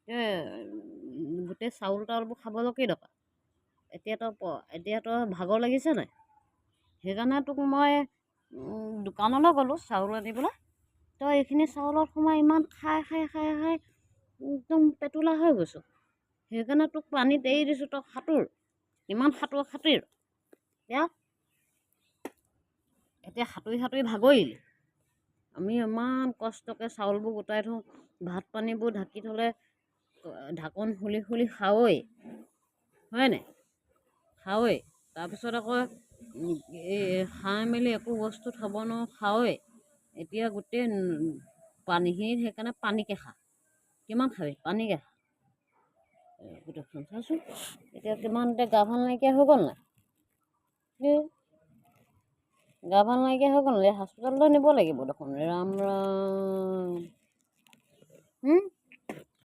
গোটেই চাউল তাউলবোৰ খাবলৈ কি দৰকাৰ? এতিয়াতো ভাগৰ লাগিছে নাই? সেইকাৰণে তোক মই দোকানলৈ গ'লোঁ চাউল আনিবলৈ। তই এইখিনি চাউলত সোমাই ইমান খাই একদম পেটুলা হৈ গৈছোঁ। সেইকাৰণে তোক পানীত এৰি দিছোঁ, তই সাঁতোৰ। ইমান সাঁতোৰ এতিয়া সাঁতুৰি ভাগৰিলি। আমি ইমান কষ্টকৈ চাউলবোৰ গোটাই থওঁ, ভাত পানীবোৰ ঢাকি থ'লে ঢাকন খুলি খাওঁৱেই, হয় নাই? খাওঁৱেই। তাৰপিছত আকৌ খাই মেলি একো বস্তু থ'ব নোৱাৰোঁ, খাওঁৱেই। এতিয়া গোটেই পানীখিনিত সেইকাৰণে পানীকে খা। কিমান খাবি? পানীকে খা। গোটেইখন চাচোন এতিয়া কিমান গা ভাল নাইকিয়া হৈ গ'ল নাই? গা ভাল নাইকিয়া হৈ গ'ল, হস্পিটেললৈ নিব লাগিব দেখোন। ৰাম ৰাম।